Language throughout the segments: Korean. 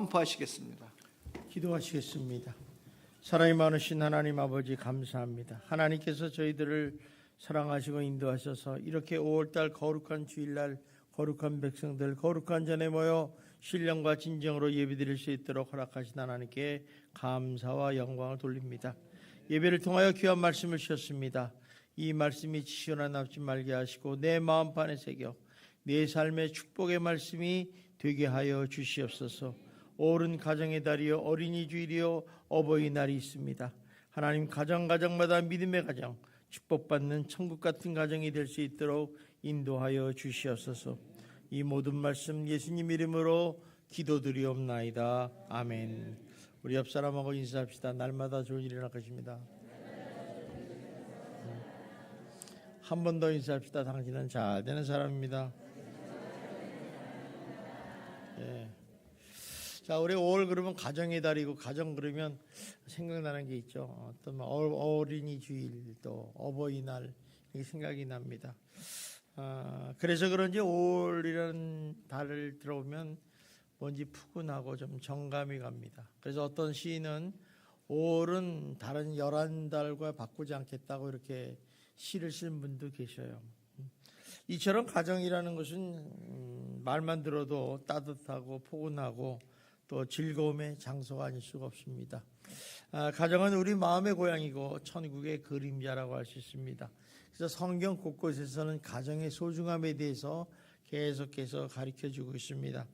선포하시겠습니다. 기도하시겠습니다. 사랑이 많으신 하나님 아버지 감사합니다. 하나님께서 저희들을 사랑하시고 인도하셔서 이렇게 5월달 거룩한 주일날 거룩한 백성들 거룩한 전에 모여 신령과 진정으로 예배드릴 수 있도록 허락하신 하나님께 감사와 영광을 돌립니다. 예배를 통하여 귀한 말씀을 주셨습니다. 이 말씀이 지시나 남지 말게 하시고 내 마음판에 새겨 내 삶의 축복의 말씀이 되게 하여 주시옵소서. 오른 가정의 달이요 어린이 주일이요 어버이날이 있습니다. 하나님 가정마다 믿음의 가정 축복받는 천국 같은 가정이 될 수 있도록 인도하여 주시옵소서. 이 모든 말씀 예수님 이름으로 기도드리옵나이다. 아멘. 우리 옆 사람하고 인사합시다. 날마다 좋은 일이 일어날 것입니다. 한 번 더 인사합시다. 당신은 잘 되는 사람입니다. 예. 자, 우리 5월 그러면 가정의 달이고 가정 그러면 생각나는 게 있죠. 어떤 어린이 주일 또 어버이날 이게 생각이 납니다. 그래서 그런지 5월이라는 달을 들어오면 뭔지 푸근하고 좀 정감이 갑니다. 그래서 어떤 시인은 5월은 다른 11달과 바꾸지 않겠다고 이렇게 시를 쓴 분도 계셔요. 이처럼 가정이라는 것은 말만 들어도 따뜻하고 포근하고 또 즐거움의 장소가 아닐 수가 없습니다. 가정은 우리 마음의 고향이고 천국의 그림자라고 할 수 있습니다. 그래서 성경 곳곳에서는 가정의 소중함에 대해서 계속해서 가르쳐주고 있습니다.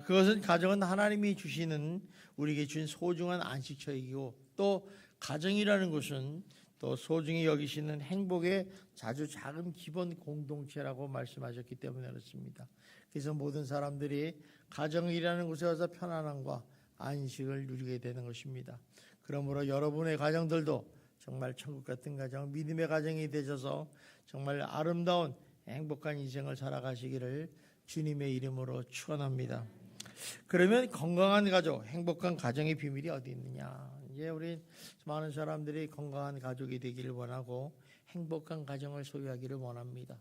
그것은 가정은 하나님이 주시는 우리에게 준 소중한 안식처이고 또 가정이라는 것은 또 소중히 여기시는 행복의 자주 작은 기본 공동체라고 말씀하셨기 때문에 그렇습니다. 그래서 모든 사람들이 가정이라는 곳에 와서 편안함과 안식을 누리게 되는 것입니다. 그러므로 여러분의 가정들도 정말 천국 같은 가정, 믿음의 가정이 되셔서 정말 아름다운 행복한 인생을 살아가시기를 주님의 이름으로 축원합니다. 그러면 건강한 가족, 행복한 가정의 비밀이 어디 있느냐? 이제 우리 많은 사람들이 건강한 가족이 되기를 원하고 행복한 가정을 소유하기를 원합니다.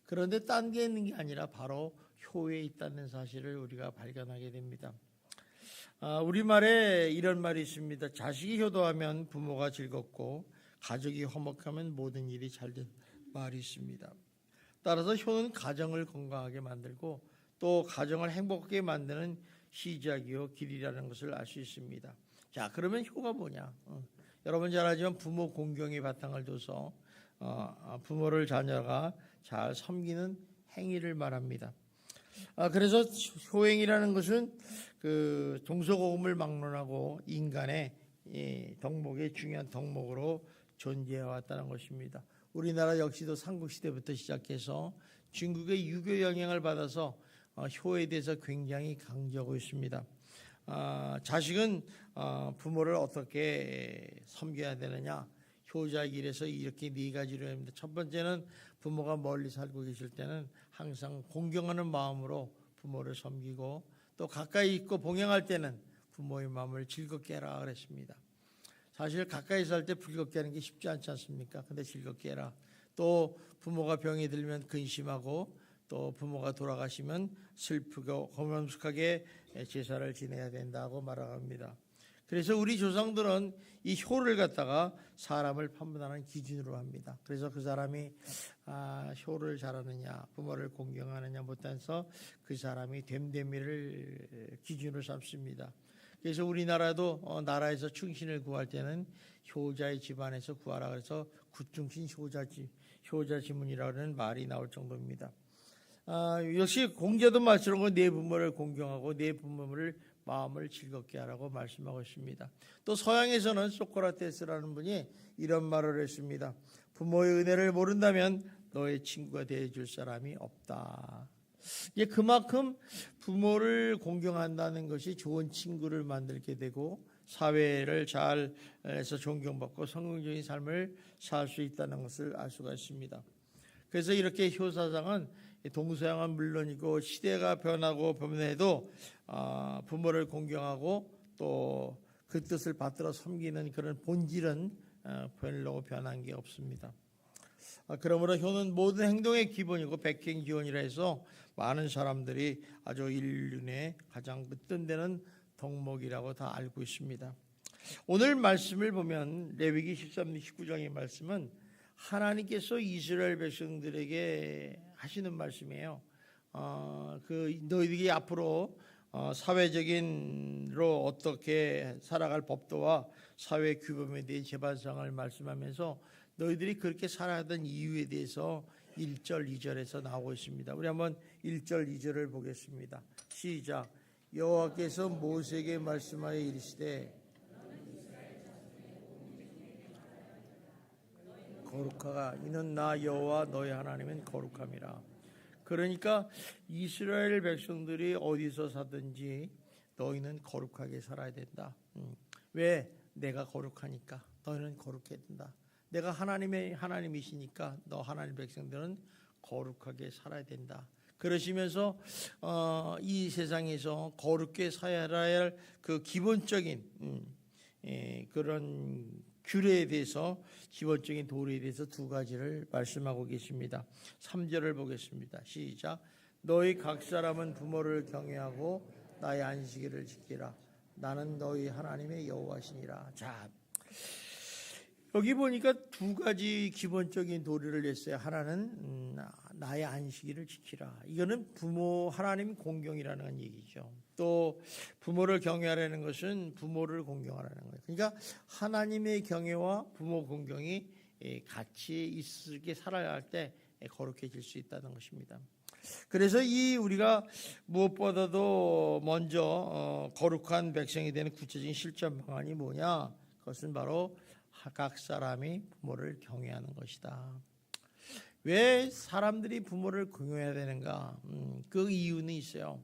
그런데 딴 게 있는 게 아니라 바로 효에 있다는 사실을 우리가 발견하게 됩니다. 우리말에 이런 말이 있습니다. 자식이 효도하면 부모가 즐겁고 가족이 화목하면 모든 일이 잘 된다는 말이 있습니다. 따라서 효는 가정을 건강하게 만들고 또 가정을 행복하게 만드는 시작이요 길이라는 것을 알 수 있습니다. 자, 그러면 효가 뭐냐? 여러분 잘 알지만 부모 공경의 바탕을 둬서 부모를 자녀가 잘 섬기는 행위를 말합니다. 그래서 효행이라는 것은 그 동서고금을 막론하고 인간의 덕목의 중요한 덕목으로 존재해왔다는 것입니다. 우리나라 역시도 삼국시대부터 시작해서 중국의 유교 영향을 받아서 효에 대해서 굉장히 강조하고 있습니다. 자식은 부모를 어떻게 섬겨야 되느냐? 효자 길에서 이렇게 네 가지로 합니다. 첫 번째는 부모가 멀리 살고 계실 때는 항상 공경하는 마음으로 부모를 섬기고 또 가까이 있고 봉양할 때는 부모의 마음을 즐겁게 해라 그랬습니다. 사실 가까이 살 때 즐겁게 하는 게 쉽지 않지 않습니까? 근데 즐겁게 해라. 또 부모가 병이 들면 근심하고 또 부모가 돌아가시면 슬프고 고만숙하게 제사를 지내야 된다고 말합니다. 그래서 우리 조상들은 이 효를 갖다가 사람을 판단하는 기준으로 합니다. 그래서 그 사람이 효를 잘하느냐 부모를 공경하느냐 못해서 그 사람이 됨됨이를 기준으로 삼습니다. 그래서 우리나라도 나라에서 충신을 구할 때는 효자의 집안에서 구하라 그래서 구충신 효자 지문이라는 말이 나올 정도입니다. 역시 공자도 마찬가지로 내 부모를 공경하고 내 부모를 마음을 즐겁게 하라고 말씀하고 있습니다. 또 서양에서는 소크라테스라는 분이 이런 말을 했습니다. 부모의 은혜를 모른다면 너의 친구가 되어줄 사람이 없다. 이게 그만큼 부모를 공경한다는 것이 좋은 친구를 만들게 되고 사회를 잘 해서 존경받고 성공적인 삶을 살 수 있다는 것을 알 수가 있습니다. 그래서 이렇게 효사상은 동서양은 물론이고 시대가 변하고 변해도 부모를 공경하고 또 그 뜻을 받들어 섬기는 그런 본질은 별로 변한 게 없습니다. 그러므로 효는 모든 행동의 기본이고 백행기원이라 해서 많은 사람들이 아주 인류 내 가장 끝된 데는 덕목이라고 다 알고 있습니다. 오늘 말씀을 보면 레위기 13장 19장의 말씀은 하나님께서 이스라엘 백성들에게 하시는 말씀이에요. 너희들이 앞으로 사회적인로 어떻게 살아갈 법도와 사회 규범에 대해 재반상을 말씀하면서 너희들이 그렇게 살아가던 이유에 대해서 1절, 2절에서 나오고 있습니다. 우리 한번 1절, 2절을 보겠습니다. 시작. 여호와께서 모세에게 말씀하여 이르시되 거룩하가 이는 나 여호와 너희 하나님은 거룩함이라. 그러니까 이스라엘 백성들이 어디서 사든지 너희는 거룩하게 살아야 된다. 왜? 내가 거룩하니까 너희는 거룩해야 된다. 내가 하나님이시니까 너 하나님 백성들은 거룩하게 살아야 된다. 그러시면서 이 세상에서 거룩게 살아야 할 그 기본적인 그런 규례에 대해서, 기본적인 도리에 대해서 두 가지를 말씀하고 계십니다. 3절을 보겠습니다. 시작. 너희 각 사람은 부모를 경외하고 나의 안식일을 지키라. 나는 너희 하나님의 여호와시니라. 자, 여기 보니까 두 가지 기본적인 도리를 냈어요. 하나는 나의 안식일을 지키라. 이거는 부모 하나님 공경이라는 얘기죠. 또 부모를 경외하라는 것은 부모를 공경하라는 거예요. 그러니까 하나님의 경외와 부모 공경이 같이 있게 살아야 할 때 거룩해질 수 있다는 것입니다. 그래서 이 우리가 무엇보다도 먼저 거룩한 백성이 되는 구체적인 실천 방안이 뭐냐? 그것은 바로 각 사람이 부모를 경외하는 것이다. 왜 사람들이 부모를 경외해야 되는가? 그 이유는 있어요.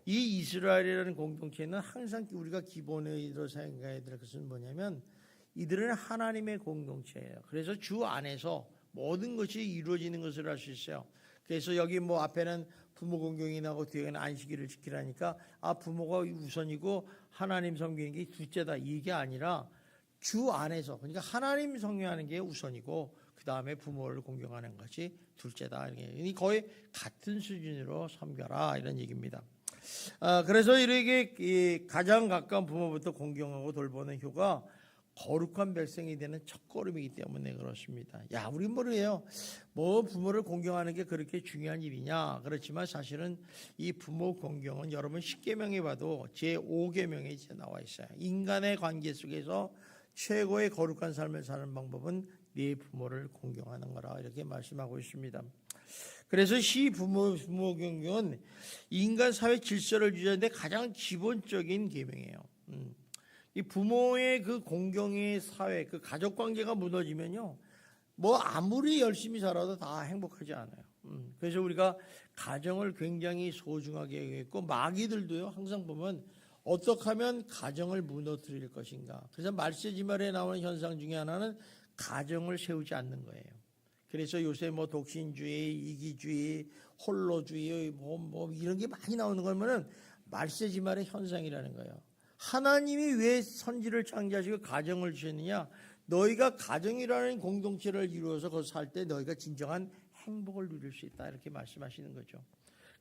이 이스라엘이라는 공동체는 항상 우리가 기본으로 생각해야 될 것은 뭐냐면 이들은 하나님의 공동체예요. 그래서 주 안에서 모든 것이 이루어지는 것을 알 수 있어요. 그래서 여기 뭐 앞에는 부모 공경이 나오고 뒤에는 안식일을 지키라니까 부모가 우선이고 하나님 섬기는 게 둘째다, 이게 아니라 주 안에서, 그러니까 하나님 섬기는 게 우선이고 그 다음에 부모를 공경하는 것이 둘째다. 이게 거의 같은 수준으로 섬겨라, 이런 얘기입니다. 그래서 이렇게 가장 가까운 부모부터 공경하고 돌보는 효가 거룩한 백성이 되는 첫걸음이기 때문에 그렇습니다. 우리 뭐래요? 뭐 부모를 공경하는 게 그렇게 중요한 일이냐? 그렇지만 사실은 이 부모 공경은 여러분 10계명에 봐도 제5계명에 나와 있어요. 인간의 관계 속에서 최고의 거룩한 삶을 사는 방법은 네 부모를 공경하는 거라, 이렇게 말씀하고 있습니다. 그래서 부모 공경은 인간 사회 질서를 유지하는데 가장 기본적인 계명이에요. 이 부모의 그 공경의 사회, 그 가족 관계가 무너지면요, 뭐 아무리 열심히 살아도 다 행복하지 않아요. 그래서 우리가 가정을 굉장히 소중하게 여기고 마귀들도요, 항상 보면 어떻게 하면 가정을 무너뜨릴 것인가. 그래서 말세지말에 나오는 현상 중에 하나는 가정을 세우지 않는 거예요. 그래서 요새 뭐 독신주의, 이기주의, 홀로주의, 뭐 이런 게 많이 나오는 거면은 말세지말의 현상이라는 거예요. 하나님이 왜 선지를 창조하시고 가정을 주셨느냐? 너희가 가정이라는 공동체를 이루어서 거기서 살 때 너희가 진정한 행복을 누릴 수 있다, 이렇게 말씀하시는 거죠.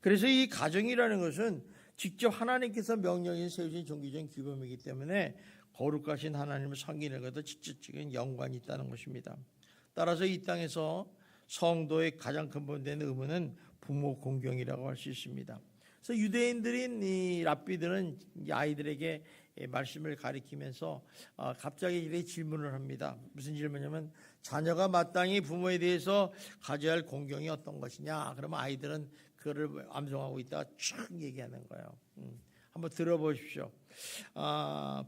그래서 이 가정이라는 것은 직접 하나님께서 명령에 세우신 종교적인 규범이기 때문에 거룩하신 하나님을 섬기는 것도 직접적인 연관이 있다는 것입니다. 따라서 이 땅에서 성도의 가장 근본된 의무는 부모 공경이라고 할 수 있습니다. 그래서 유대인들인 이 랍비들은 아이들에게 말씀을 가리키면서 갑자기 이렇게 질문을 합니다. 무슨 질문이냐면 자녀가 마땅히 부모에 대해서 가져야 할 공경이 어떤 것이냐. 그러면 아이들은 그거를 암송하고 있다가 쭉 얘기하는 거예요. 한번 들어보십시오.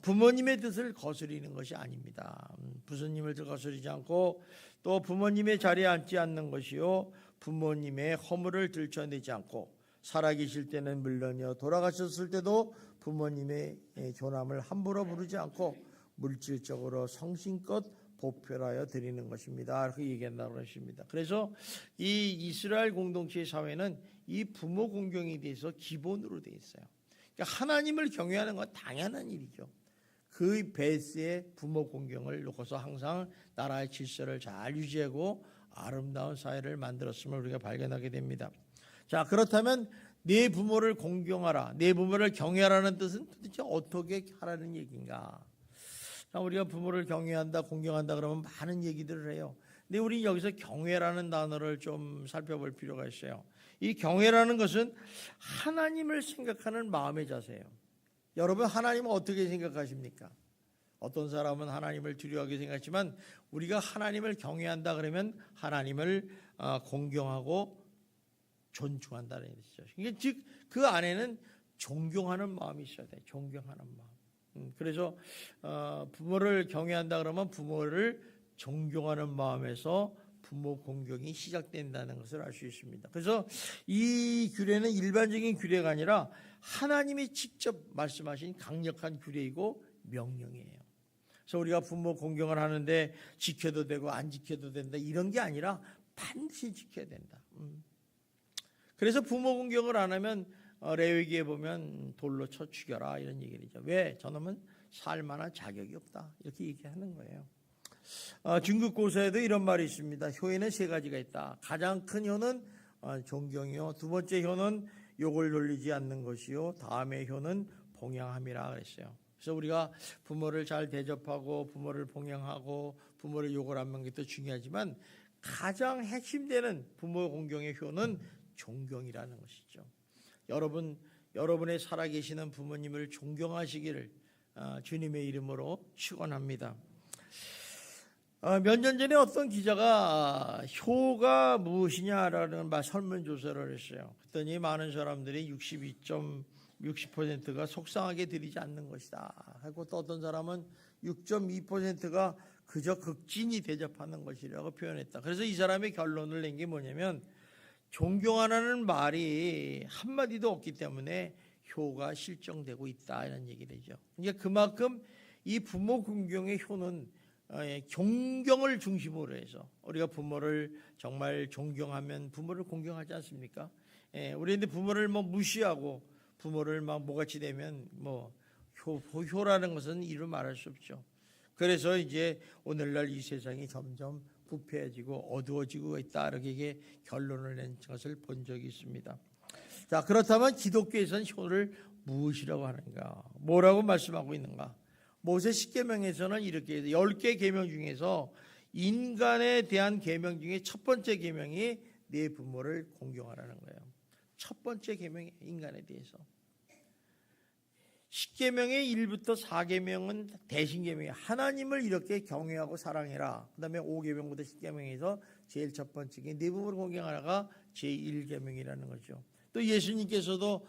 부모님의 뜻을 거스리는 것이 아닙니다. 부모님을 거스리지 않고 또 부모님의 자리에 앉지 않는 것이요, 부모님의 허물을 들춰내지 않고 살아계실 때는 물론이요 돌아가셨을 때도 부모님의 존함을 함부로 부르지 않고 물질적으로 성심껏 보편하여 드리는 것입니다. 이렇게 얘기한다고 하십니다. 그래서 이 이스라엘 공동체의 사회는 이 부모 공경에 대해서 기본으로 되어 있어요. 그러니까 하나님을 경외하는 건 당연한 일이죠. 그 베이스에 부모 공경을 놓고서 항상 나라의 질서를 잘 유지하고 아름다운 사회를 만들었음을 우리가 발견하게 됩니다. 자, 그렇다면 내 부모를 공경하라, 내 부모를 경외하라는 뜻은 도대체 어떻게 하라는 얘기인가? 우리가 부모를 경외한다, 공경한다 그러면 많은 얘기들을 해요. 근데 우리 여기서 경외라는 단어를 좀 살펴볼 필요가 있어요. 이 경외라는 것은 하나님을 생각하는 마음의 자세예요. 여러분, 하나님은 어떻게 생각하십니까? 어떤 사람은 하나님을 두려워하게 생각하지만 우리가 하나님을 경외한다 그러면 하나님을 공경하고 존중한다는 뜻이죠. 그러니까 즉 그 안에는 존경하는 마음이 있어야 돼요. 존경하는 마음. 그래서 부모를 경외한다 그러면 부모를 존경하는 마음에서 부모 공경이 시작된다는 것을 알 수 있습니다. 그래서 이 규례는 일반적인 규례가 아니라 하나님이 직접 말씀하신 강력한 규례이고 명령이에요. 그래서 우리가 부모 공경을 하는데 지켜도 되고 안 지켜도 된다 이런 게 아니라 반드시 지켜야 된다. 그래서 부모 공경을 안 하면 레위기에 보면 돌로 쳐 죽여라 이런 얘기죠. 왜? 저놈은 살만한 자격이 없다 이렇게 얘기하는 거예요. 중국 고서에도 이런 말이 있습니다. 효에는 세 가지가 있다. 가장 큰 효는 존경이요, 두 번째 효는 욕을 돌리지 않는 것이요, 다음의 효는 봉양함이라 그랬어요. 그래서 우리가 부모를 잘 대접하고 부모를 봉양하고 부모를 욕을 안 하는 것도 중요하지만 가장 핵심되는 부모 공경의 효는 존경이라는 것이죠. 여러분의 살아계시는 부모님을 존경하시기를 주님의 이름으로 축원합니다. 몇 년 전에 어떤 기자가 효가 무엇이냐라는 설문조사를 했어요. 그랬더니 많은 사람들이 60%가 속상하게 드리지 않는 것이다 하고, 또 어떤 사람은 6.2%가 그저 극진히 대접하는 것이라고 표현했다. 그래서 이 사람의 결론을 낸 게 뭐냐면 존경하라는 말이 한마디도 없기 때문에 효가 실종되고 있다 이런 얘기죠. 그러니까 그만큼 이 부모 공경의 효는 존경을 중심으로 해서 우리가 부모를 정말 존경하면 부모를 공경하지 않습니까? 우리 근데 부모를 무시하고 부모를 뭐같이 되면 효라는 것은 이루 말할 수 없죠. 그래서 이제 오늘날 이 세상이 점점 부패해지고 어두워지고 있다 이렇게 결론을 낸 것을 본 적이 있습니다. 자, 그렇다면 기독교에서는 효를 무엇이라고 하는가? 뭐라고 말씀하고 있는가? 모세 10계명에서는 이렇게 10개 계명 중에서 인간에 대한 계명 중에 첫 번째 계명이 내 부모를 공경하라는 거예요. 첫 번째 계명이 인간에 대해서. 10계명의 1부터 4계명은 대신계명이에요. 하나님을 이렇게 경외하고 사랑해라. 그 다음에 5계명부터 10계명에서 제일 첫 번째 게 내 부모를 공경하라가 제1계명이라는 거죠. 또 예수님께서도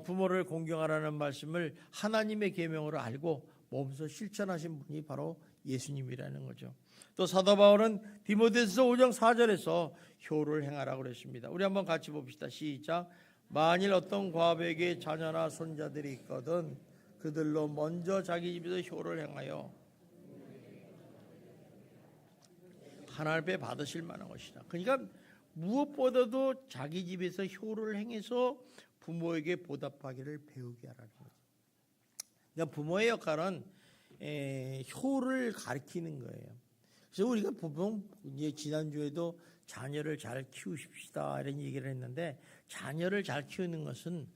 부모를 공경하라는 말씀을 하나님의 계명으로 알고 몸소 실천하신 분이 바로 예수님이라는 거죠. 또 사도 바울은 디모데전서 5장 4절에서 효를 행하라고 그랬습니다. 우리 한번 같이 봅시다. 시작. 만일 어떤 과부에게 자녀나 손자들이 있거든 그들로 먼저 자기 집에서 효를 행하여 하나님 앞에 받으실 만한 것이다. 그러니까 무엇보다도 자기 집에서 효를 행해서 부모에게 보답하기를 배우게 하라는 거죠. 그러니까 부모의 역할은 효를 가르치는 거예요. 그래서 우리가 보통 지난주에도 자녀를 잘 키우십시다 이런 얘기를 했는데, 자녀를 잘 키우는 것은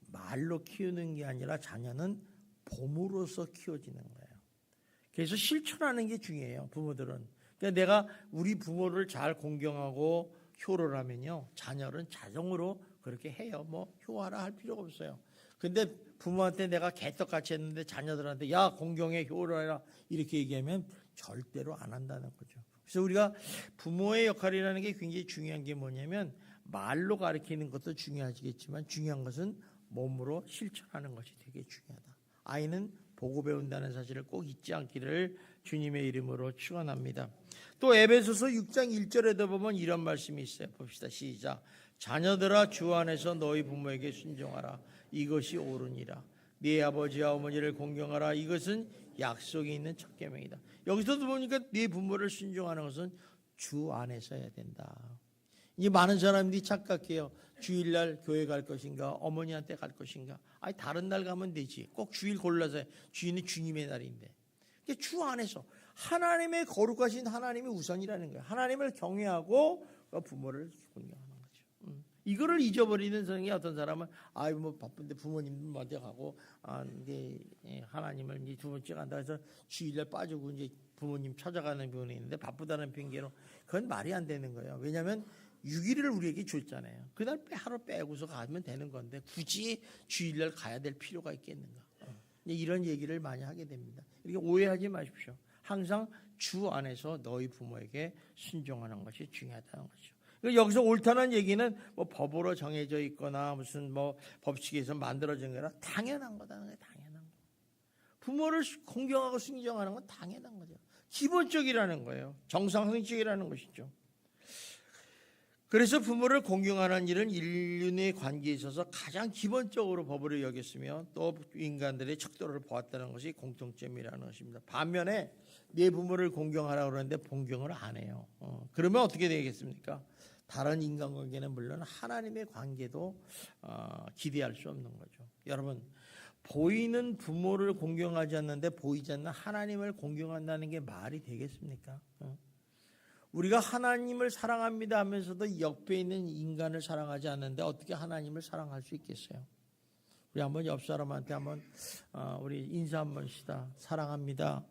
말로 키우는 게 아니라 자녀는 봄으로써 키워지는 거예요. 그래서 실천하는 게 중요해요. 부모들은. 그러니까 내가 우리 부모를 잘 공경하고 효를 하면요, 자녀는 자동으로 그렇게 해요. 효하라 할 필요가 없어요. 근데 부모한테 내가 개떡같이 했는데 자녀들한테 야 공경해 효를 해라 이렇게 얘기하면 절대로 안 한다는 거죠. 그래서 우리가 부모의 역할이라는 게 굉장히 중요한 게 뭐냐면, 말로 가르치는 것도 중요하겠지만 중요한 것은 몸으로 실천하는 것이 되게 중요하다. 아이는 보고 배운다는 사실을 꼭 잊지 않기를 주님의 이름으로 축원합니다. 또 에베소서 6장 1절에도 보면 이런 말씀이 있어요. 봅시다. 시작. 자녀들아 주 안에서 너희 부모에게 순종하라. 이것이 옳으니라. 네 아버지와 어머니를 공경하라. 이것은 약속이 있는 첫 계명이다. 여기서도 보니까 네 부모를 순종하는 것은 주 안에서 해야 된다. 이 많은 사람들이 착각해요. 주일날 교회 갈 것인가, 어머니한테 갈 것인가. 아니 다른 날 가면 되지. 꼭 주일 골라서 해. 주일은 주님의 날인데. 주 안에서 하나님의 거룩하신 하나님이 우선이라는 거예요. 하나님을 경외하고 부모를 공경하는 거죠. 이거를 잊어버리는 성이 어떤 사람은 뭐 바쁜데 부모님 먼저 가고 이제 하나님을 이제 두 번째 간다 해서 주일날 빠지고 이제 부모님 찾아가는 경우는 있는데 바쁘다는 핑계로 그건 말이 안 되는 거예요. 왜냐하면 6일을 우리에게 줬잖아요. 그날 하루 빼고서 가면 되는 건데 굳이 주일날 가야 될 필요가 있겠는가? 이런 얘기를 많이 하게 됩니다. 이렇게 오해하지 마십시오. 항상 주 안에서 너희 부모에게 순종하는 것이 중요하다는 거죠. 여기서 옳다는 얘기는 뭐 법으로 정해져 있거나 무슨 뭐 법칙에서 만들어진 거라 당연한 거다는 거예요. 당연한 거. 부모를 공경하고 순종하는 건 당연한 거죠. 기본적이라는 거예요. 정상적이라는 것이죠. 그래서 부모를 공경하는 일은 인륜의 관계에 있어서 가장 기본적으로 법으로 여겼으며 또 인간들의 척도를 보았다는 것이 공통점이라는 것입니다. 반면에 내 부모를 공경하라고 그러는데 공경을 안 해요. 그러면 어떻게 되겠습니까? 다른 인간관계는 물론 하나님의 관계도 기대할 수 없는 거죠. 여러분, 보이는 부모를 공경하지 않는데 보이지 않는 하나님을 공경한다는 게 말이 되겠습니까? 우리가 하나님을 사랑합니다 하면서도 옆에 있는 인간을 사랑하지 않는데 어떻게 하나님을 사랑할 수 있겠어요? 우리 한번 옆 사람한테 한번 우리 인사 한번 시다. 사랑합니다.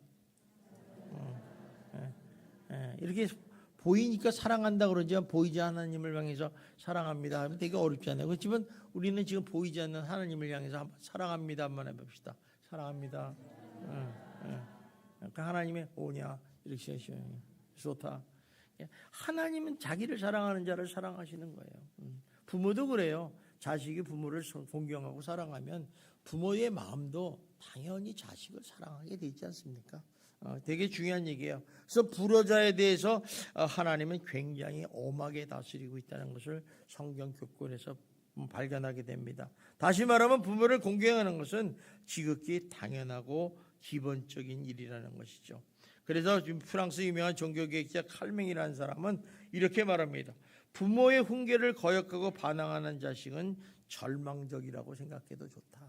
이렇게 보이니까 사랑한다 그러지만 보이지 않는 하나님을 향해서 사랑합니다 하면 되게 어렵잖아요. 그렇지만 우리는 지금 보이지 않는 하나님을 향해서 한번 사랑합니다 한번 해봅시다. 사랑합니다. 그 하나님의 오냐 이렇게 하시면 좋다. 하나님은 자기를 사랑하는 자를 사랑하시는 거예요. 부모도 그래요. 자식이 부모를 공경하고 사랑하면 부모의 마음도 당연히 자식을 사랑하게 되지 않습니까? 되게 중요한 얘기예요. 그래서 불효자에 대해서 하나님은 굉장히 엄하게 다스리고 있다는 것을 성경 교권에서 발견하게 됩니다. 다시 말하면 부모를 공경하는 것은 지극히 당연하고 기본적인 일이라는 것이죠. 그래서 지금 프랑스 유명한 종교개혁자 칼맹이라는 사람은 이렇게 말합니다. 부모의 훈계를 거역하고 반항하는 자식은 절망적이라고 생각해도 좋다.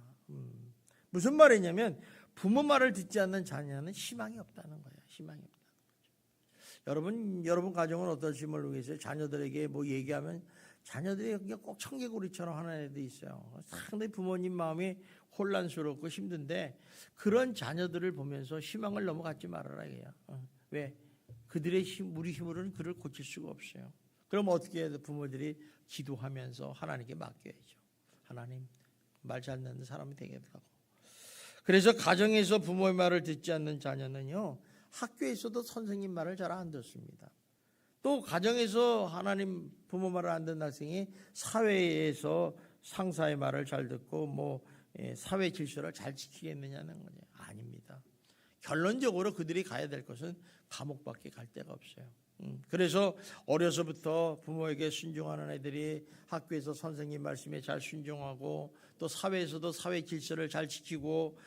무슨 말이냐면 부모 말을 듣지 않는 자녀는 희망이 없다는 거예요. 희망이 없다는 거죠. 여러분 가정은 어떨지 모르겠어요. 자녀들에게 뭐 얘기하면 자녀들이 꼭 청개구리처럼 하는 애도 있어요. 상당히 부모님 마음이 혼란스럽고 힘든데 그런 자녀들을 보면서 희망을 너무 갖지 말아라 이거야. 왜? 그들의 힘, 우리 힘으로는 그를 고칠 수가 없어요. 그럼 어떻게 해야 돼? 부모들이 기도하면서 하나님께 맡겨야죠. 하나님 말 잘 듣는 사람이 되겠다고. 그래서 가정에서 부모의 말을 듣지 않는 자녀는요, 학교에서도 선생님 말을 잘 안 듣습니다. 또 가정에서 하나님 부모 말을 안 듣는 학생이 사회에서 상사의 말을 잘 듣고 사회 질서를 잘 지키겠느냐는 거죠. 아닙니다. 결론적으로 그들이 가야 될 것은 감옥밖에 갈 데가 없어요. 그래서 어려서부터 부모에게 순종하는 애들이 학교에서 선생님 말씀에 잘 순종하고 또 사회에서도 사회 질서를 잘 지키고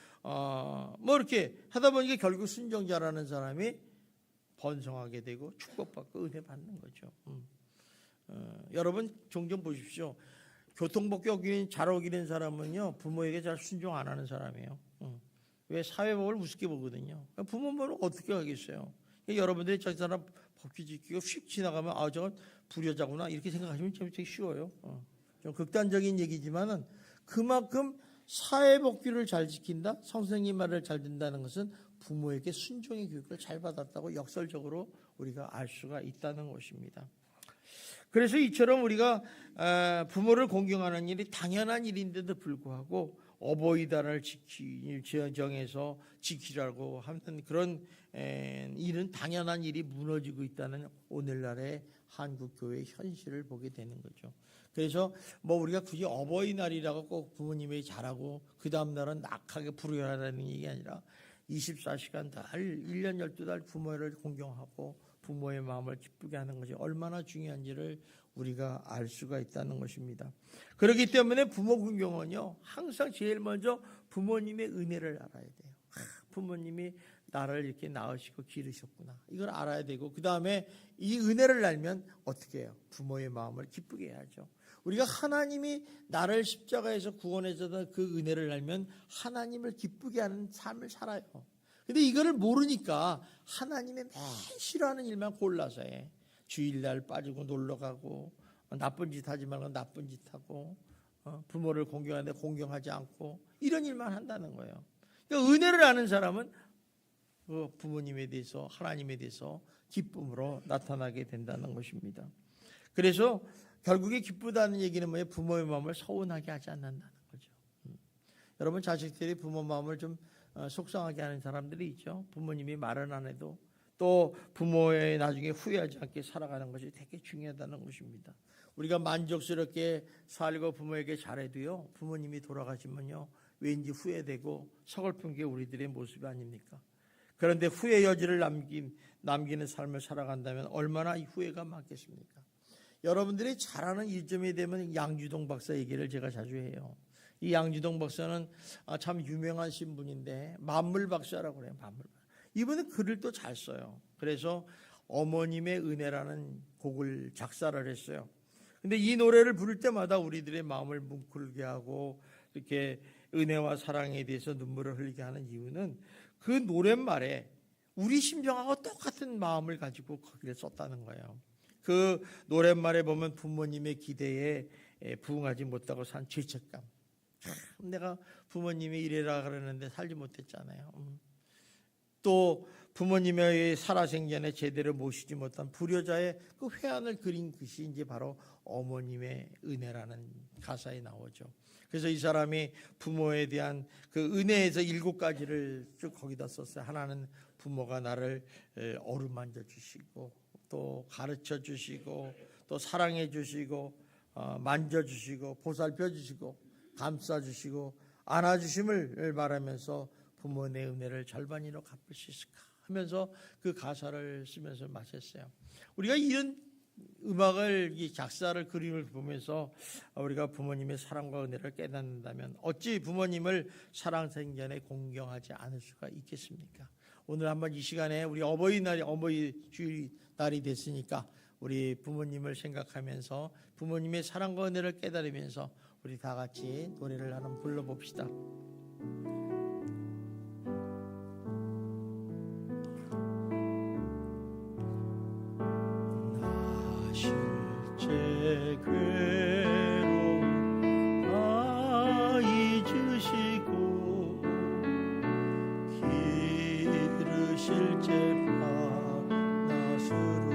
이렇게 하다 보니까 결국 순종자라는 사람이 번성하게 되고 축복받고 은혜 받는 거죠. 여러분 종종 보십시오. 교통법규 잘 어기는 사람은요 부모에게 잘 순종 안 하는 사람이에요. 왜? 사회법을 우습게 보거든요. 부모 말을 어떻게 하겠어요? 여러분들이 저 사람 법규 지키고 휙 지나가면 저건 불효자구나 이렇게 생각하시면 되게 쉬워요. 좀 극단적인 얘기지만은 그만큼 사회법규를 잘 지킨다, 선생님 말을 잘 듣는다는 것은 부모에게 순종의 교육을 잘 받았다고 역설적으로 우리가 알 수가 있다는 것입니다. 그래서 이처럼 우리가 부모를 공경하는 일이 당연한 일인데도 불구하고 어버이달을 정해서 지키라고 하는 그런 일은 당연한 일이 무너지고 있다는 오늘날의 한국교회의 현실을 보게 되는 거죠. 그래서 우리가 굳이 어버이날이라고 꼭 부모님에게 잘하고 그 다음 날은 낙하게 부르라는 얘기 아니라 24시간 달 1년 12달 부모를 공경하고 부모의 마음을 기쁘게 하는 것이 얼마나 중요한지를 우리가 알 수가 있다는 것입니다. 그렇기 때문에 부모 공경은요 항상 제일 먼저 부모님의 은혜를 알아야 돼요. 부모님이 나를 이렇게 낳으시고 기르셨구나 이걸 알아야 되고 그 다음에 이 은혜를 알면 어떻게 해요? 부모의 마음을 기쁘게 해야죠. 우리가 하나님이 나를 십자가에서 구원해서 그 은혜를 알면 하나님을 기쁘게 하는 삶을 살아요. 근데 이거를 모르니까 하나님의 맨 싫어하는 일만 골라서 해. 주일날 빠지고 놀러가고 나쁜 짓 하지 말고 나쁜 짓 하고 부모를 공경하는데 공경하지 않고 이런 일만 한다는 거예요. 그러니까 은혜를 아는 사람은 그 부모님에 대해서 하나님에 대해서 기쁨으로 나타나게 된다는 것입니다. 그래서 결국에 기쁘다는 얘기는 뭐예요? 부모의 마음을 서운하게 하지 않는다는 거죠. 여러분 자식들이 부모 마음을 좀 속상하게 하는 사람들이 있죠. 부모님이 말은 안 해도 또 부모의 나중에 후회하지 않게 살아가는 것이 되게 중요하다는 것입니다. 우리가 만족스럽게 살고 부모에게 잘해도요, 부모님이 돌아가시면요 왠지 후회되고 서글픈 게 우리들의 모습이 아닙니까? 그런데 후회 여지를 남기는 삶을 살아간다면 얼마나 후회가 많겠습니까? 여러분들이 잘 아는 이점이 되면 양주동 박사 얘기를 제가 자주 해요. 이 양주동 박사는 참 유명한 신분인데 만물 박사라고 그래요. 만물. 이분은 글을 또 잘 써요. 그래서 어머님의 은혜라는 곡을 작사를 했어요. 근데 이 노래를 부를 때마다 우리들의 마음을 뭉클게 하고 이렇게 은혜와 사랑에 대해서 눈물을 흘리게 하는 이유는 그 노랫말에 우리 심정하고 똑같은 마음을 가지고 거기를 썼다는 거예요. 그 노랫말에 보면 부모님의 기대에 부응하지 못하고 산 죄책감. 내가 부모님이 이래라 그러는데 살지 못했잖아요. 또 부모님의 살아생전에 제대로 모시지 못한 불효자의 그 회한을 그린 것이 이제 바로 어머님의 은혜라는 가사에 나오죠. 그래서 이 사람이 부모에 대한 그 은혜에서 7가지를 쭉 거기다 썼어요. 하나는 부모가 나를 어루만져 주시고 또 가르쳐 주시고 또 사랑해 주시고 만져 주시고 보살펴 주시고 감싸 주시고 안아 주심을 말하면서 부모의 은혜를 절반이로 갚을 수 있을까 하면서 그 가사를 쓰면서 마쳤어요. 우리가 이런 음악을, 이 작사를, 그림을 보면서 우리가 부모님의 사랑과 은혜를 깨닫는다면 어찌 부모님을 살아생전에 공경하지 않을 수가 있겠습니까? 오늘 한번 이 시간에 우리 어버이 주일날이 됐으니까 우리 부모님을 생각하면서 부모님의 사랑과 은혜를 깨달으면서 우리 다 같이 노래를 하나 불러봅시다. 나 실제 괴로움 다 잊으시고 기르실 죄파 나스로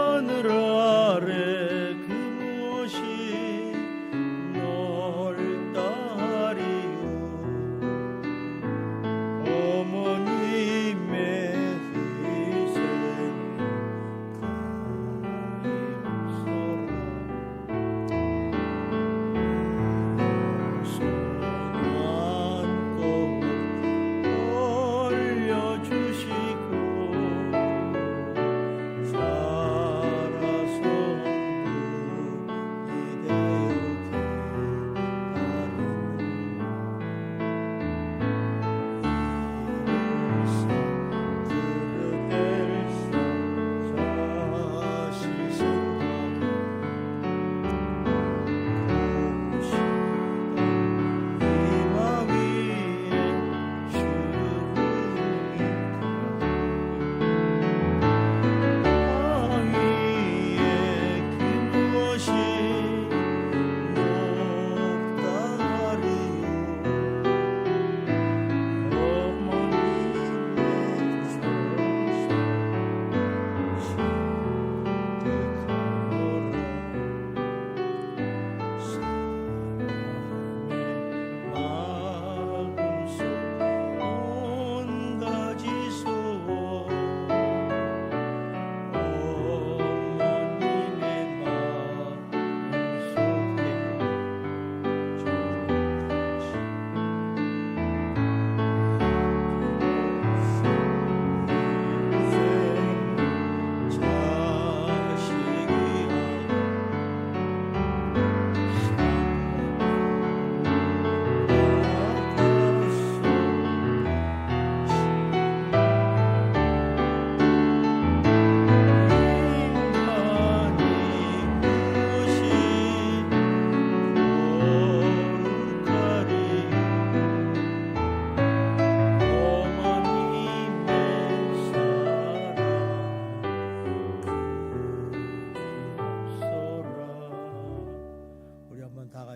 하늘 아래 그 무엇이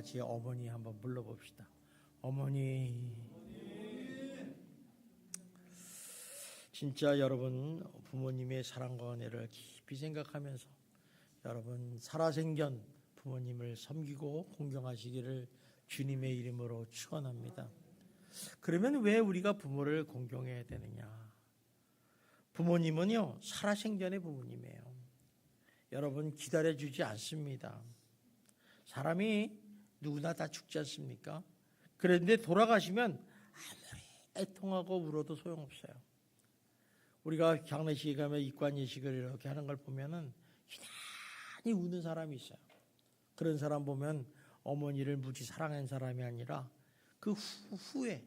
같이 어머니 한번 불러봅시다. 어머니. 진짜 여러분 부모님의 사랑과 은혜를 깊이 생각하면서 여러분 살아생전 부모님을 섬기고 공경하시기를 주님의 이름으로 축원합니다. 그러면 왜 우리가 부모를 공경해야 되느냐? 부모님은요 살아생전의 부모님이에요. 여러분 기다려주지 않습니다. 사람이 누구나 다 죽지 않습니까? 그런데 돌아가시면 아무리 애통하고 울어도 소용없어요. 우리가 장례식에 가면 입관예식을 이렇게 하는 걸 보면은 희한히 우는 사람이 있어요. 그런 사람 보면 어머니를 무지 사랑한 사람이 아니라 그 후에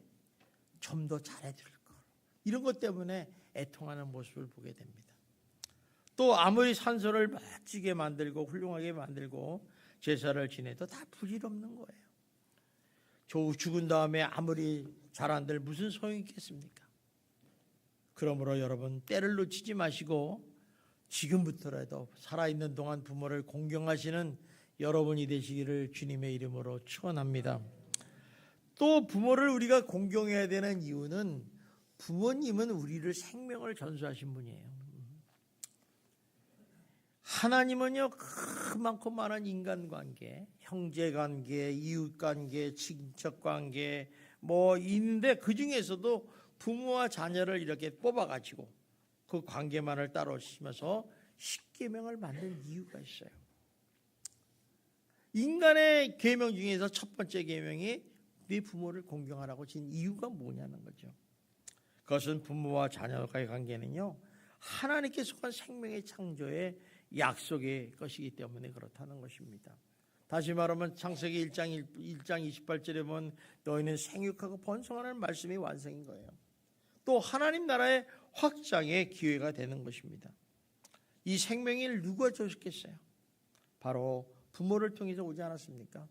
좀 더 잘해줄 걸, 이런 것 때문에 애통하는 모습을 보게 됩니다. 또 아무리 산소를 멋지게 만들고 훌륭하게 만들고 제사를 지내도 다 부질없는 거예요. 죽은 다음에 아무리 잘한들 무슨 소용이 있겠습니까? 그러므로 여러분 때를 놓치지 마시고 지금부터라도 살아있는 동안 부모를 공경하시는 여러분이 되시기를 주님의 이름으로 축원합니다. 또 부모를 우리가 공경해야 되는 이유는 부모님은 우리를 생명을 전수하신 분이에요. 하나님은요 그만큼 많은 인간관계, 형제관계, 이웃관계, 친척관계 뭐 있는데 그 중에서도 부모와 자녀를 이렇게 뽑아가지고 그 관계만을 따르시면서 십계명을 만든 이유가 있어요. 인간의 계명 중에서 첫 번째 계명이 네 부모를 공경하라고 진 이유가 뭐냐는 거죠. 그것은 부모와 자녀와의 관계는요 하나님께 속한 생명의 창조의 약속의 것이기 때문에 그렇다는 것입니다. 다시 말하면 창세기 1장 28절에 보면 너희는 생육하고 번성하는 말씀이 완성인 거예요. 또 하나님 나라의 확장의 기회가 되는 것입니다. 이 생명을 누가 주셨겠어요? 바로 부모를 통해서 오지 않았습니까?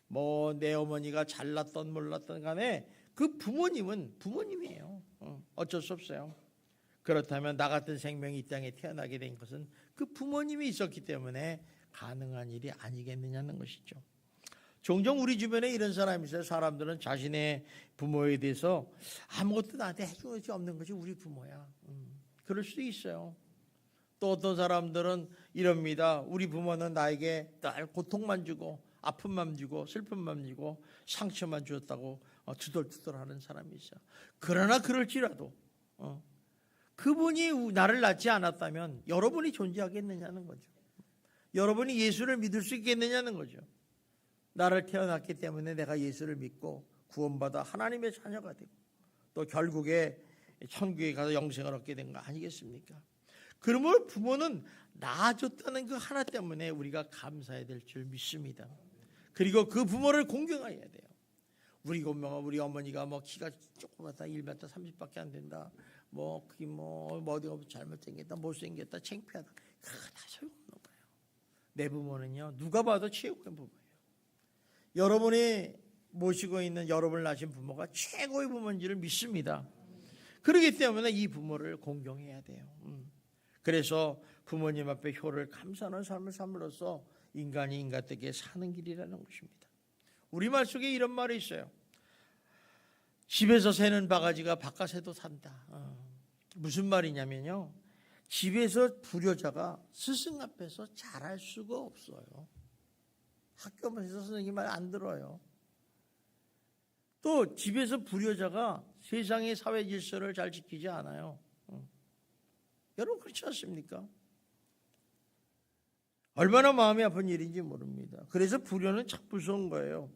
뭐 내 어머니가 잘났던 몰랐던 간에 그 부모님은 부모님이에요. 어쩔 수 없어요. 그렇다면 나 같은 생명이 이 땅에 태어나게 된 것은 그 부모님이 있었기 때문에 가능한 일이 아니겠느냐는 것이죠. 종종 우리 주변에 이런 사람이 있어요. 사람들은 자신의 부모에 대해서 아무것도 나한테 해준 것이 없는 것이 우리 부모야. 그럴 수도 있어요. 또 어떤 사람들은 이럽니다. 우리 부모는 나에게 늘 고통만 주고 아픔만 주고 슬픔만 주고 상처만 주었다고 투덜투덜하는 사람이 있어요. 그러나 그럴지라도 그분이 나를 낳지 않았다면 여러분이 존재하겠느냐는 거죠. 여러분이 예수를 믿을 수 있겠느냐는 거죠. 나를 태어났기 때문에 내가 예수를 믿고 구원받아 하나님의 자녀가 되고 또 결국에 천국에 가서 영생을 얻게 된 거 아니겠습니까? 그러므로 부모는 낳아줬다는 그 하나 때문에 우리가 감사해야 될 줄 믿습니다. 그리고 그 부모를 공경해야 돼요. 우리 어머니가 뭐 키가 조그맣다 1m 30밖에 안 된다. 뭐 그게 뭐 어디가 잘못생겼다 못생겼다 창피하다. 그거 다 소용없는 거예요. 내 부모는요 누가 봐도 최고의 부모예요. 여러분이 모시고 있는 여러분을 낳으신 부모가 최고의 부모인 줄 믿습니다. 그렇기 때문에 이 부모를 공경해야 돼요. 그래서 부모님 앞에 효를 감사하는 삶을 삶으로써 인간이 인간에게 사는 길이라는 것입니다. 우리말 속에 이런 말이 있어요. 집에서 새는 바가지가 바깥에도 산다. 무슨 말이냐면요. 집에서 불효자가 스승 앞에서 잘할 수가 없어요. 학교에서 선생님 말 안 들어요. 또 집에서 불효자가 세상의 사회 질서를 잘 지키지 않아요. 여러분 그렇지 않습니까? 얼마나 마음이 아픈 일인지 모릅니다. 그래서 불효는 참 무서운 거예요.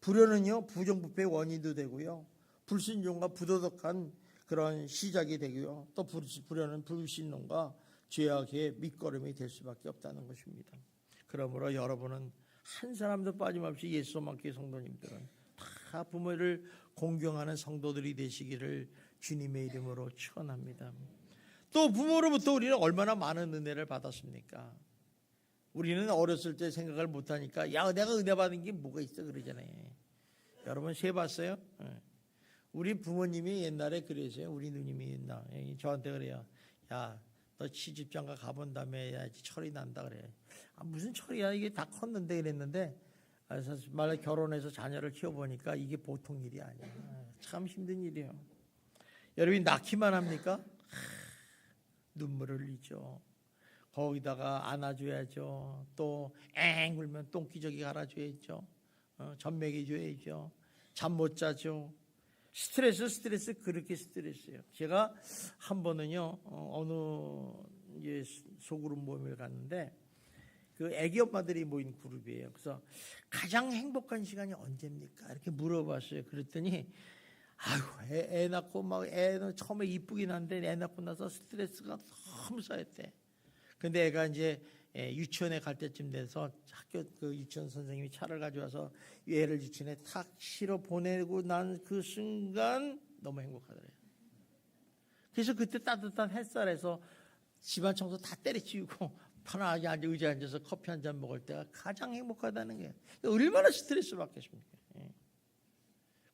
불효는요 부정부패의 원인도 되고요. 불순종과 부도덕한 그런 시작이 되고요. 또 불효는 불신론과 죄악의 밑거름이 될 수밖에 없다는 것입니다. 그러므로 여러분은 한 사람도 빠짐없이 예수만교회 성도님들은 다 부모를 공경하는 성도들이 되시기를 주님의 이름으로 축원합니다. 또 부모로부터 우리는 얼마나 많은 은혜를 받았습니까? 우리는 어렸을 때 생각을 못하니까 야 내가 은혜 받은 게 뭐가 있어 그러잖아요. 여러분 세봤어요? 우리 부모님이 옛날에 그러세요. 우리 누님이 저한테 그래요. 야 너 시집장가 가본 다음에 야 철이 난다 그래. 무슨 철이야 이게 다 컸는데 그랬는데 사실 말로 결혼해서 자녀를 키워보니까 이게 보통 일이 아니야. 참 힘든 일이에요. 여러분이 낳기만 합니까? 눈물을 흘리죠. 거기다가 안아줘야죠. 또 앵 울면 똥기저귀 갈아줘야죠. 젖 먹여줘야죠. 잠 못 자죠. 스트레스 그렇게 스트레스예요. 제가 한 번은요 어느 이제 소그룹 모임을 갔는데 그 애기 엄마들이 모인 그룹이에요. 그래서 가장 행복한 시간이 언제입니까? 이렇게 물어봤어요. 그랬더니 아유 애 낳고 막 애는 처음에 이쁘긴 한데 애 낳고 나서 스트레스가 너무 쌓였대. 근데 애가 이제 유치원에 갈 때쯤 돼서 학교 그 유치원 선생님이 차를 가져와서 애를 유치원에 탁 실어 보내고 난 그 순간 너무 행복하더래요. 그래서 그때 따뜻한 햇살에서 집안 청소 다 때려치우고 편하게 앉아 의자에 앉아서 커피 한 잔 먹을 때가 가장 행복하다는 게 얼마나 스트레스 받겠습니까?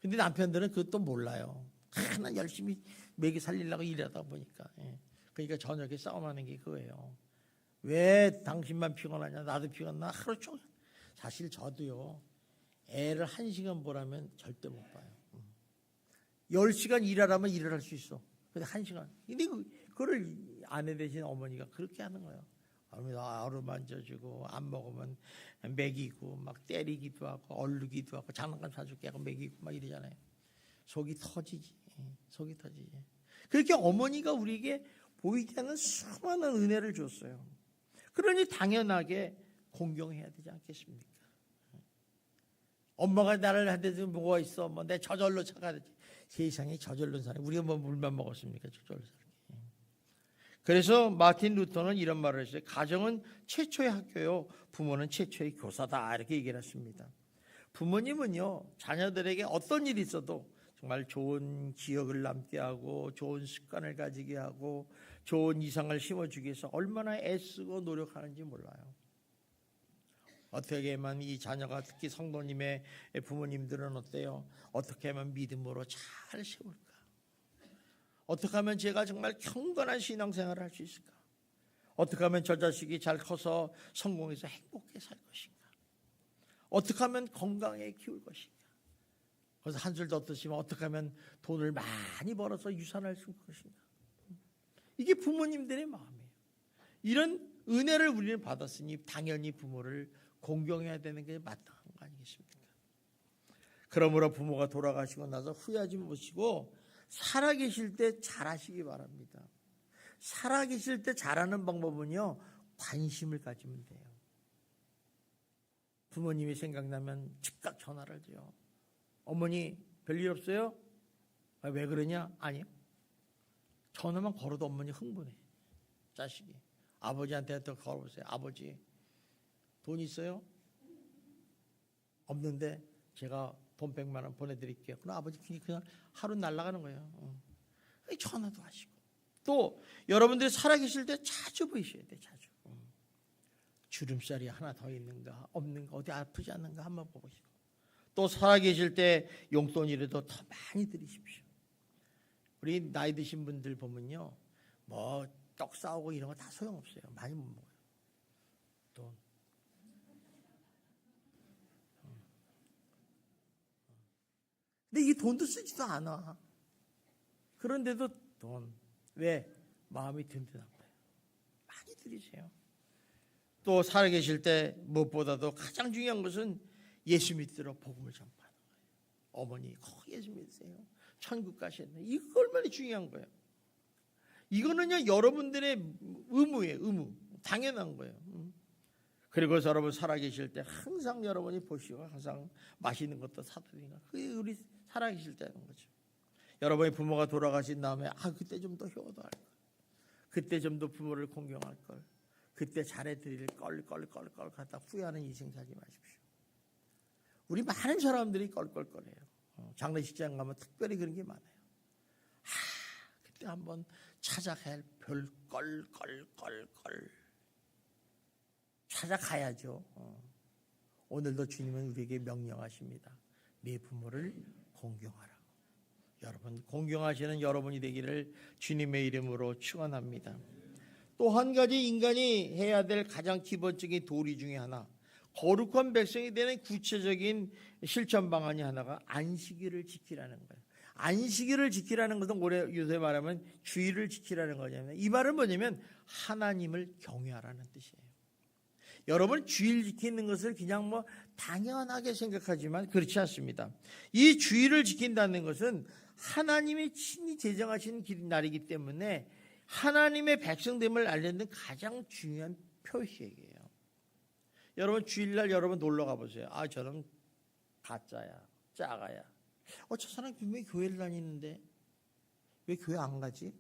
근데 남편들은 그것도 몰라요. 하나 열심히 먹이 살리려고 일하다 보니까. 그러니까 저녁에 싸움하는 게 그거예요. 왜 당신만 피곤하냐? 나도 피곤하나? 하루 종일. 사실 저도요. 애를 1시간 보라면 절대 못 봐요. 10시간 일하라면 일을 할 수 있어. 근데 1시간. 근데 그거를 아내 대신 어머니가 그렇게 하는 거예요. 하루 만져주고 안 먹으면 먹이고 막 때리기도 하고 얼르기도 하고 장난감 사줄게 하고 먹이고 막 이러잖아요. 속이 터지지. 속이 터지지. 그렇게 어머니가 우리에게 보이지 않는 수많은 은혜를 줬어요. 그러니 당연하게 공경해야 되지 않겠습니까? 엄마가 나를 한 데서 뭐가 있어? 뭐 내 저절로 착하지. 세상에 저절로 사는 우리가 뭐 물만 먹었습니까? 저절로 사는. 그래서 마틴 루터는 이런 말을 했어요. 가정은 최초의 학교요, 부모는 최초의 교사다 이렇게 얘기를 했습니다. 부모님은요 자녀들에게 어떤 일이 있어도 정말 좋은 기억을 남게 하고 좋은 습관을 가지게 하고 좋은 이상을 심어주기 위해서 얼마나 애쓰고 노력하는지 몰라요. 어떻게 하면 이 자녀가 특히 성도님의 부모님들은 어때요? 어떻게 하면 믿음으로 잘 세울까? 어떻게 하면 제가 정말 경건한 신앙생활을 할 수 있을까? 어떻게 하면 저 자식이 잘 커서 성공해서 행복하게 살 것인가? 어떻게 하면 건강하게 키울 것인가? 그래서 한 줄 더 뜨시면 어떻게 하면 돈을 많이 벌어서 유산을 쓸 것인가? 이게 부모님들의 마음이에요. 이런 은혜를 우리는 받았으니 당연히 부모를 공경해야 되는 게 마땅한 거 아니겠습니까? 그러므로 부모가 돌아가시고 나서 후회하지 마시고 살아계실 때 잘하시기 바랍니다. 살아계실 때 잘하는 방법은요, 관심을 가지면 돼요. 부모님이 생각나면 즉각 전화를 줘요. 어머니 별일 없어요? 왜 그러냐? 아니요. 전화만 걸어도 어머니 흥분해. 자식이. 아버지한테 또 걸어보세요. 아버지 돈 있어요? 없는데 제가 돈 100만 원 보내드릴게요. 그럼 아버지 그냥 하루 날아가는 거예요. 전화도 하시고. 또 여러분들이 살아계실 때 자주 보이셔야 돼요. 자주. 주름살이 하나 더 있는가 없는가 어디 아프지 않는가 한번 보시고. 또 살아계실 때 용돈이라도 더 많이 드리십시오. 우리 나이 드신 분들 보면요. 뭐 떡 싸오고 이런 거 다 소용없어요. 많이 못 먹어요. 돈. 근데 이 돈도 쓰지도 않아. 그런데도 돈. 왜? 마음이 든든한 거예요. 많이 드리세요. 또 살아계실 때 무엇보다도 가장 중요한 것은 예수 믿도록 복음을 전파하는 거예요. 어머니 꼭 예수 믿으세요. 천국 가셔야 돼요. 이거 얼마나 중요한 거예요. 이거는요 여러분들의 의무예요. 의무. 당연한 거예요. 그리고 여러분 살아계실 때 항상 여러분이 보시고 항상 맛있는 것도 사드리는 그게 우리 살아계실 때 하는 거죠. 여러분의 부모가 돌아가신 다음에 그때 좀 더 효도할 걸. 그때 좀 더 부모를 공경할 걸. 그때 잘해드릴 걸 갖다 후회하는 인생 살지 마십시오. 우리 많은 사람들이 껄껄거려요. 장례식장 가면 특별히 그런 게 많아요. 그때 한번 찾아갈 별 껄껄껄껄 찾아가야죠. 오늘도 주님은 우리에게 명령하십니다. 네 부모를 공경하라고. 여러분 공경하시는 여러분이 되기를 주님의 이름으로 축원합니다. 또 한 가지 인간이 해야 될 가장 기본적인 도리 중에 하나, 거룩한 백성이 되는 구체적인 실천 방안이 하나가 안식일을 지키라는 거예요. 안식일을 지키라는 것은 요새 말하면 주일을 지키라는 거냐면, 이 말은 뭐냐면 하나님을 경외하라는 뜻이에요. 여러분, 주일 지키는 것을 그냥 당연하게 생각하지만 그렇지 않습니다. 이 주일을 지킨다는 것은 하나님이 친히 제정하신 날이기 때문에 하나님의 백성됨을 알리는 가장 중요한 표시예요. 여러분, 주일날 여러분 놀러 가보세요. 저는 가짜야, 짜가야. 저 사람 분명히 교회를 다니는데 왜 교회 안 가지?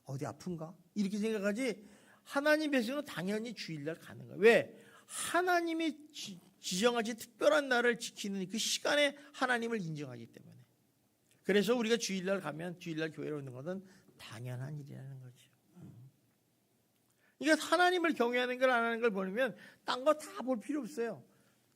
어디 아픈가? 이렇게 생각하지. 하나님 백성은 당연히 주일날 가는 거예요. 왜? 하나님이 지정하신 특별한 날을 지키는 그 시간에 하나님을 인정하기 때문에. 그래서 우리가 주일날 가면 주일날 교회로 오는 것은 당연한 일이라는 거죠. 그러니까 하나님을 경외하는 걸 안 하는 걸 보면 딴 거 다 볼 필요 없어요.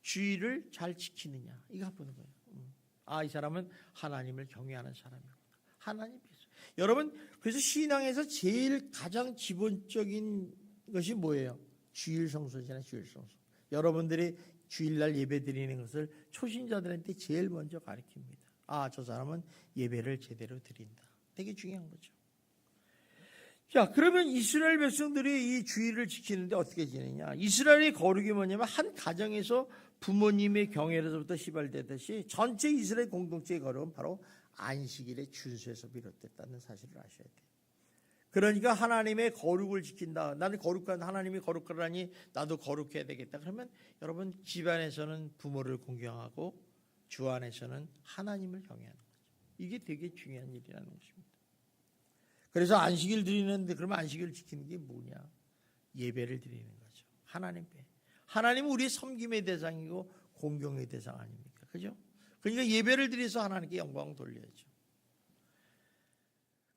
주일을 잘 지키느냐 이거 보는 거예요. 이 사람은 하나님을 경외하는 사람이구나. 하나님 백성. 여러분, 그래서 신앙에서 제일 가장 기본적인 것이 뭐예요? 주일 성수잖아요. 주일 성수. 여러분들이 주일날 예배 드리는 것을 초신자들한테 제일 먼저 가르칩니다. 저 사람은 예배를 제대로 드린다. 되게 중요한 거죠. 자, 그러면 이스라엘 백성들이 이 주일을 지키는데 어떻게 지내냐? 이스라엘의 거룩이 뭐냐면 한 가정에서 부모님의 경외로부터 시발되듯이 전체 이스라엘 공동체의 거룩은 바로 안식일의 준수에서 비롯됐다는 사실을 아셔야 돼요. 그러니까 하나님의 거룩을 지킨다. 나는 거룩한 하나님이 거룩하라니 나도 거룩해야 되겠다. 그러면 여러분, 집안에서는 부모를 공경하고 주 안에서는 하나님을 경외하는 거죠. 이게 되게 중요한 일이라는 것입니다. 그래서 안식일 드리는데 그러면 안식일 지키는 게 뭐냐? 예배를 드리는 거죠. 하나님은 우리의 섬김의 대상이고 공경의 대상 아닙니까? 그죠? 그러니까 예배를 드려서 하나님께 영광 돌려야죠.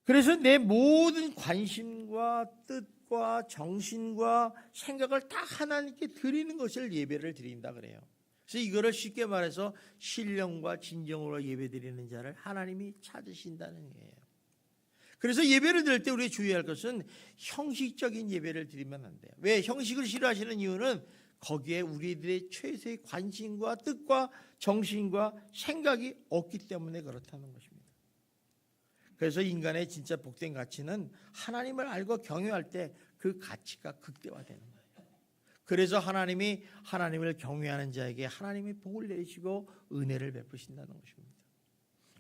그래서 내 모든 관심과 뜻과 정신과 생각을 다 하나님께 드리는 것을 예배를 드린다 그래요. 그래서 이거를 쉽게 말해서 신령과 진정으로 예배 드리는 자를 하나님이 찾으신다는 거예요. 그래서 예배를 드릴 때 우리가 주의할 것은 형식적인 예배를 드리면 안 돼요. 왜? 형식을 싫어하시는 이유는 거기에 우리들의 최소의 관심과 뜻과 정신과 생각이 없기 때문에 그렇다는 것입니다. 그래서 인간의 진짜 복된 가치는 하나님을 알고 경외할 때 그 가치가 극대화되는 거예요. 그래서 하나님이 하나님을 경외하는 자에게 하나님의 복을 내리시고 은혜를 베푸신다는 것입니다.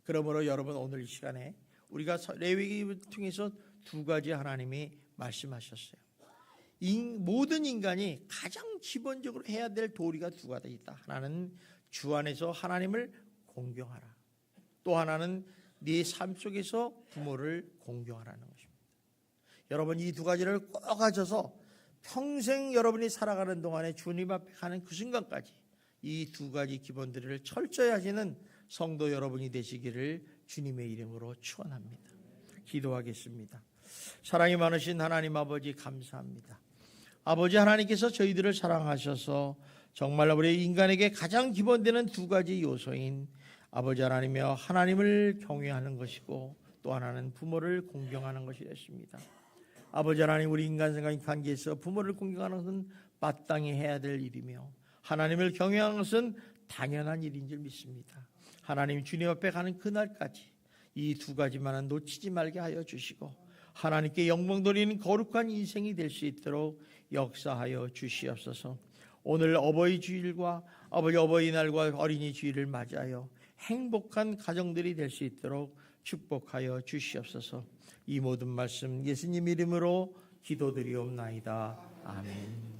그러므로 여러분, 오늘 이 시간에 우리가 레위기를 통해서 두 가지 하나님이 말씀하셨어요. 모든 인간이 가장 기본적으로 해야 될 도리가 두 가지 있다. 하나는 주 안에서 하나님을 공경하라. 또 하나는 네 삶 속에서 부모를 공경하라는 것입니다. 여러분, 이 두 가지를 꼭 가져서 평생 여러분이 살아가는 동안에 주님 앞에 가는 그 순간까지 이 두 가지 기본들을 철저히 하시는 성도 여러분이 되시기를 주님의 이름으로 축원합니다. 기도하겠습니다. 사랑이 많으신 하나님 아버지, 감사합니다. 아버지 하나님께서 저희들을 사랑하셔서 정말 우리 인간에게 가장 기본되는 두 가지 요소인 아버지 하나님이여 하나님을 경외하는 것이고 또 하나는 부모를 공경하는 것이 됐습니다. 아버지 하나님, 우리 인간 생각의 관계에서 부모를 공경하는 것은 마땅히 해야 될 일이며 하나님을 경외하는 것은 당연한 일인 줄 믿습니다. 하나님, 주님 앞에 가는 그날까지 이 두 가지만은 놓치지 말게 하여 주시고 하나님께 영광 돌리는 거룩한 인생이 될 수 있도록 역사하여 주시옵소서. 오늘 어버이 주일과 어버이날과 어린이 주일을 맞이하여 행복한 가정들이 될 수 있도록 축복하여 주시옵소서. 이 모든 말씀 예수님 이름으로 기도드리옵나이다. 아멘.